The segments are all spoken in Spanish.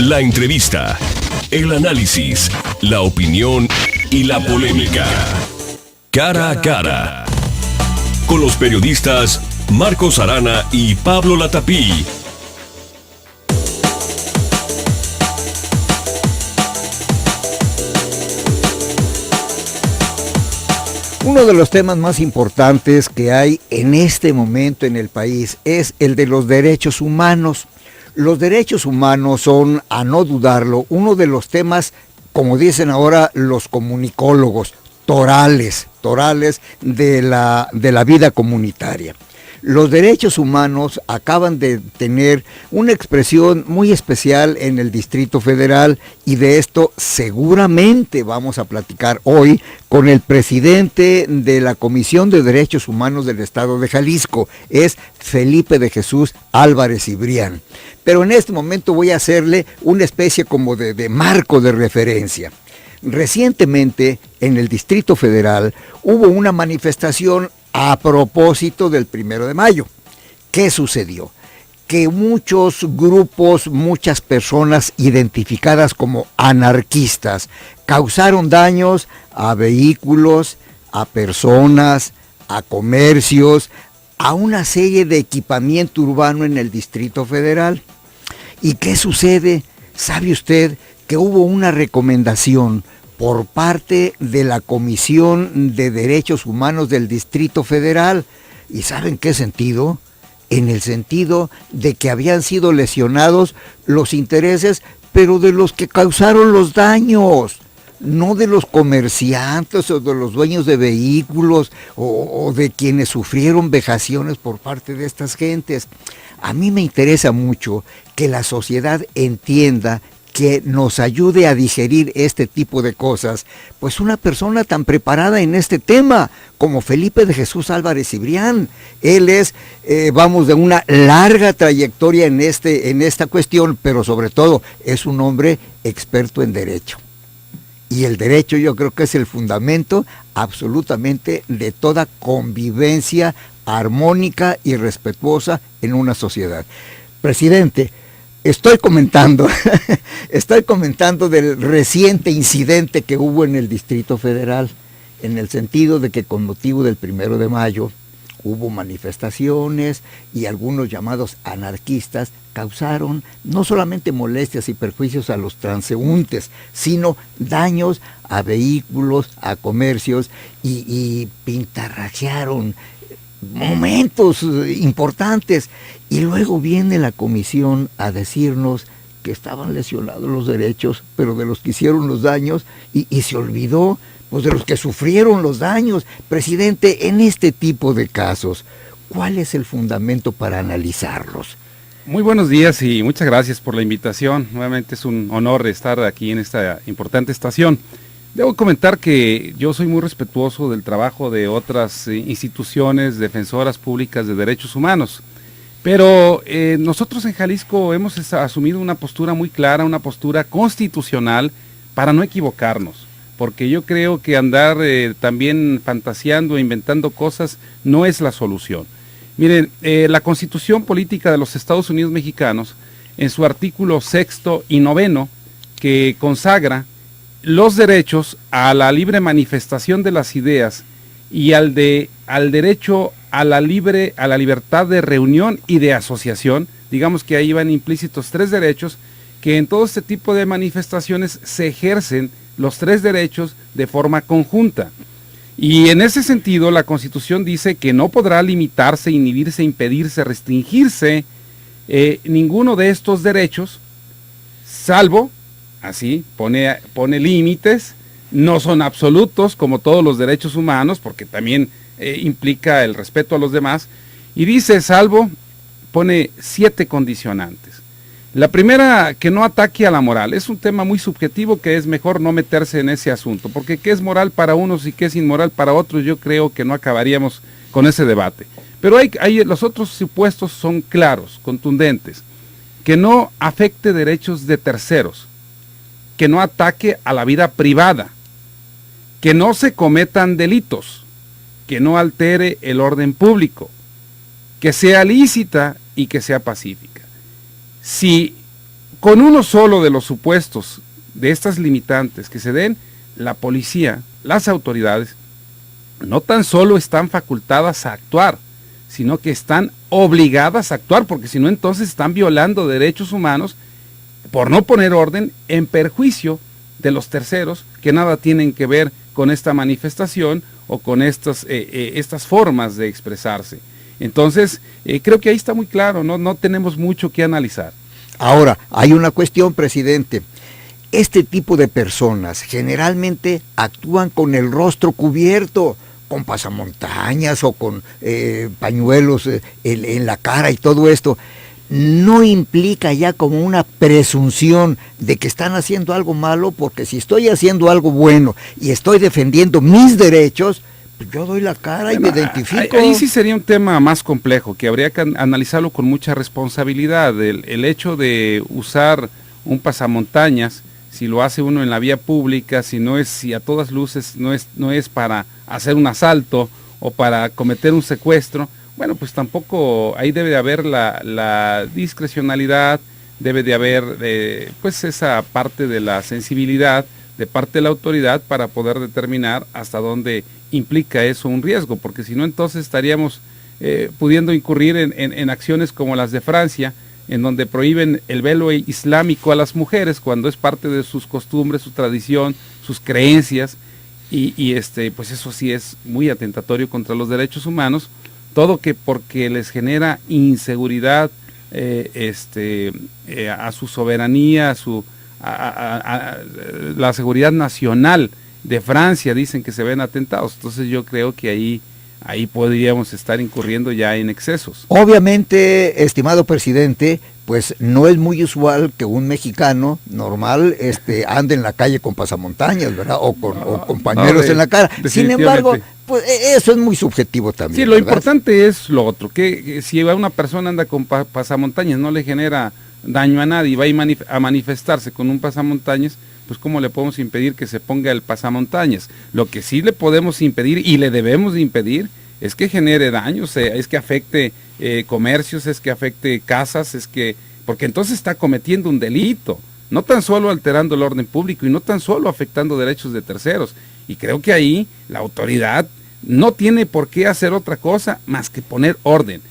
La entrevista, el análisis, la opinión y la polémica. Cara a cara. Con los periodistas Marcos Arana y Pablo Latapí. Uno de los temas más importantes que hay en este momento en el país es el de los derechos humanos. Los derechos humanos son, a no dudarlo, uno de los temas, como dicen ahora los comunicólogos, torales de la vida comunitaria. Los derechos humanos acaban de tener una expresión muy especial en el Distrito Federal y de esto seguramente vamos a platicar hoy con el presidente de la Comisión de Derechos Humanos del Estado de Jalisco, es Felipe de Jesús Álvarez Cibrián. Pero en este momento voy a hacerle una especie como de marco de referencia. Recientemente en el Distrito Federal hubo una manifestación a propósito del 1 de mayo. ¿Qué sucedió? Que muchos grupos, muchas personas identificadas como anarquistas causaron daños a vehículos, a personas, a comercios, a una serie de equipamiento urbano en el Distrito Federal. ¿Y qué sucede? ¿Sabe usted que hubo una recomendación por parte de la Comisión de Derechos Humanos del Distrito Federal? ¿Y saben qué sentido? En el sentido de que habían sido lesionados los intereses, pero de los que causaron los daños, no de los comerciantes o de los dueños de vehículos o de quienes sufrieron vejaciones por parte de estas gentes. A mí me interesa mucho que la sociedad entienda, que nos ayude a digerir este tipo de cosas, pues una persona tan preparada en este tema como Felipe de Jesús Álvarez Cibrián. Él es, de una larga trayectoria en esta cuestión, pero sobre todo es un hombre experto en derecho. Y el derecho yo creo que es el fundamento absolutamente de toda convivencia armónica y respetuosa en una sociedad. Presidente, Estoy comentando del reciente incidente que hubo en el Distrito Federal, en el sentido de que con motivo del 1 de mayo hubo manifestaciones y algunos llamados anarquistas causaron no solamente molestias y perjuicios a los transeúntes, sino daños a vehículos, a comercios y pintarrajearon momentos importantes. Y luego viene la comisión a decirnos que estaban lesionados los derechos, pero de los que hicieron los daños, y se olvidó pues de los que sufrieron los daños. Presidente, en este tipo de casos, ¿cuál es el fundamento para analizarlos? Muy buenos días y muchas gracias por la invitación. Nuevamente es un honor estar aquí en esta importante estación. Debo comentar que yo soy muy respetuoso del trabajo de otras instituciones defensoras públicas de derechos humanos, pero nosotros en Jalisco hemos asumido una postura muy clara, una postura constitucional para no equivocarnos, porque yo creo que andar también fantaseando e inventando cosas no es la solución. Miren, la Constitución Política de los Estados Unidos Mexicanos, en su artículo 6º y 9º, que consagra los derechos a la libre manifestación de las ideas y al derecho a la libertad de reunión y de asociación, digamos que ahí van implícitos 3 derechos, que en todo este tipo de manifestaciones se ejercen los 3 derechos de forma conjunta. Y en ese sentido la Constitución dice que no podrá limitarse, inhibirse, impedirse, restringirse ninguno de estos derechos, salvo, así, pone límites, no son absolutos como todos los derechos humanos, porque también implica el respeto a los demás, y dice, salvo, pone 7 condicionantes. La primera, que no ataque a la moral. Es un tema muy subjetivo que es mejor no meterse en ese asunto, porque qué es moral para unos y qué es inmoral para otros, yo creo que no acabaríamos con ese debate. Pero los otros supuestos son claros, contundentes. Que no afecte derechos de terceros, que no ataque a la vida privada, que no se cometan delitos, que no altere el orden público, que sea lícita y que sea pacífica. Si con uno solo de los supuestos de estas limitantes que se den, la policía, las autoridades, no tan solo están facultadas a actuar, sino que están obligadas a actuar, porque si no entonces están violando derechos humanos por no poner orden en perjuicio de los terceros que nada tienen que ver con esta manifestación o con estas formas de expresarse. Entonces, creo que ahí está muy claro, no tenemos mucho que analizar. Ahora, hay una cuestión, presidente. Este tipo de personas generalmente actúan con el rostro cubierto, con pasamontañas o con pañuelos en la cara y todo esto. No implica ya como una presunción de que están haciendo algo malo, porque si estoy haciendo algo bueno y estoy defendiendo mis derechos, pues yo doy la cara y me identifico. Ahí sí sería un tema más complejo, que habría que analizarlo con mucha responsabilidad. El hecho de usar un pasamontañas, si lo hace uno en la vía pública, si a todas luces no es para hacer un asalto o para cometer un secuestro, bueno, pues tampoco, ahí debe de haber la discrecionalidad, debe de haber pues esa parte de la sensibilidad de parte de la autoridad para poder determinar hasta dónde implica eso un riesgo, porque si no entonces estaríamos pudiendo incurrir en acciones como las de Francia, en donde prohíben el velo islámico a las mujeres cuando es parte de sus costumbres, su tradición, sus creencias, y pues eso sí es muy atentatorio contra los derechos humanos, todo que porque les genera inseguridad a su soberanía, a la seguridad nacional de Francia, dicen que se ven atentados. Entonces yo creo que ahí podríamos estar incurriendo ya en excesos. Obviamente, estimado presidente, pues no es muy usual que un mexicano normal ande en la calle con pasamontañas, ¿verdad? O con pañuelos en la cara. Sin embargo, pues eso es muy subjetivo también. Sí, lo ¿verdad? importante es lo otro, que si una persona anda con pasamontañas no le genera daño a nadie y va a manifestarse con un pasamontañas, pues cómo le podemos impedir que se ponga el pasamontañas. Lo que sí le podemos impedir y le debemos de impedir es que genere daños, es que afecte comercios, es que afecte casas, porque entonces está cometiendo un delito, no tan solo alterando el orden público y no tan solo afectando derechos de terceros. Y creo que ahí la autoridad no tiene por qué hacer otra cosa más que poner orden,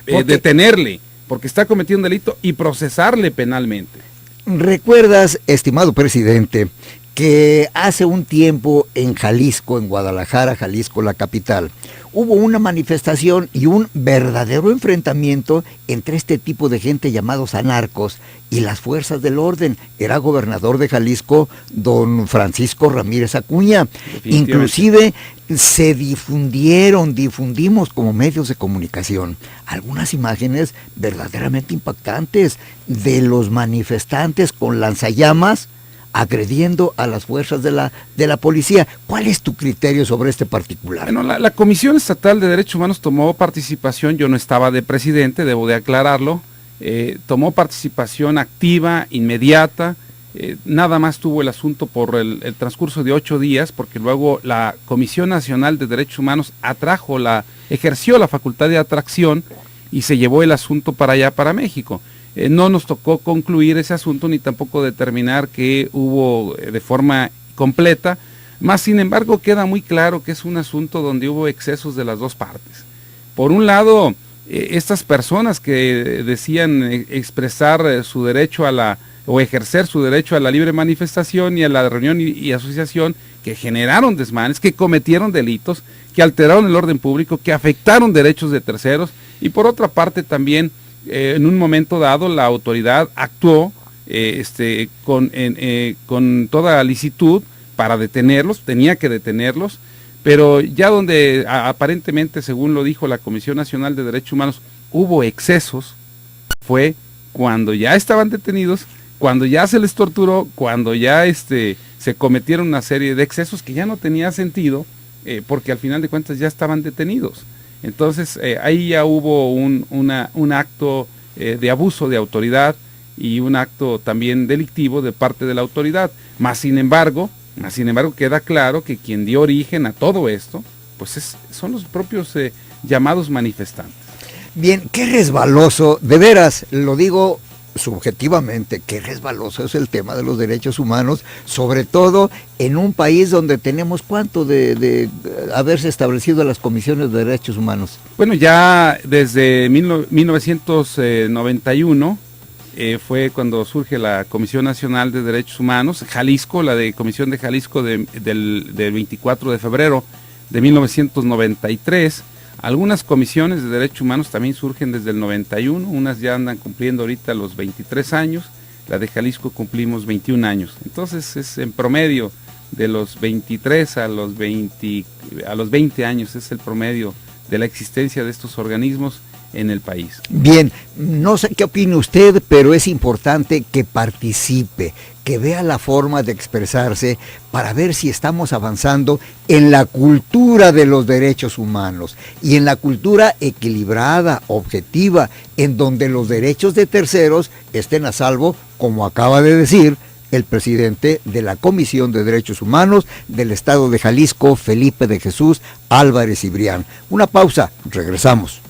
detenerle, porque está cometiendo un delito y procesarle penalmente. ¿Recuerdas, estimado presidente, que hace un tiempo en Jalisco, en Guadalajara, Jalisco, la capital, hubo una manifestación y un verdadero enfrentamiento entre este tipo de gente llamados anarcos y las fuerzas del orden? Era gobernador de Jalisco, don Francisco Ramírez Acuña. Inclusive se difundimos como medios de comunicación algunas imágenes verdaderamente impactantes de los manifestantes con lanzallamas agrediendo a las fuerzas de la policía. ¿Cuál es tu criterio sobre este particular? Bueno, la Comisión Estatal de Derechos Humanos tomó participación, yo no estaba de presidente, debo de aclararlo, tomó participación activa, inmediata, nada más tuvo el asunto por el transcurso de 8 días, porque luego la Comisión Nacional de Derechos Humanos ejerció la facultad de atracción y se llevó el asunto para allá, para México. No nos tocó concluir ese asunto ni tampoco determinar que hubo de forma completa, más sin embargo queda muy claro que es un asunto donde hubo excesos de las dos partes. Por un lado, estas personas que decían expresar su derecho o ejercer su derecho a la libre manifestación y a la reunión y asociación, que generaron desmanes, que cometieron delitos, que alteraron el orden público, que afectaron derechos de terceros, y por otra parte también en un momento dado la autoridad actuó con toda licitud para detenerlos, tenía que detenerlos, pero ya donde aparentemente, según lo dijo la Comisión Nacional de Derechos Humanos, hubo excesos, fue cuando ya estaban detenidos, cuando ya se les torturó, cuando ya se cometieron una serie de excesos que ya no tenía sentido, porque al final de cuentas ya estaban detenidos. Entonces ahí ya hubo un acto de abuso de autoridad y un acto también delictivo de parte de la autoridad. Más sin embargo queda claro que quien dio origen a todo esto, pues son los propios llamados manifestantes. Bien, qué resbaloso, de veras, lo digo subjetivamente, qué resbaloso es el tema de los derechos humanos, sobre todo en un país donde tenemos cuánto de haberse establecido las comisiones de derechos humanos. Bueno, ya desde 1991 fue cuando surge la Comisión Nacional de Derechos Humanos, Jalisco, la de Comisión de Jalisco del 24 de febrero de 1993. Algunas comisiones de derechos humanos también surgen desde el 91, unas ya andan cumpliendo ahorita los 23 años, la de Jalisco cumplimos 21 años. Entonces es en promedio de los 23 a los 20 años, es el promedio de la existencia de estos organismos en el país. Bien, no sé qué opine usted, pero es importante que participe, que vea la forma de expresarse para ver si estamos avanzando en la cultura de los derechos humanos y en la cultura equilibrada, objetiva, en donde los derechos de terceros estén a salvo, como acaba de decir el presidente de la Comisión de Derechos Humanos del Estado de Jalisco, Felipe de Jesús Álvarez Cibrián. Una pausa, regresamos.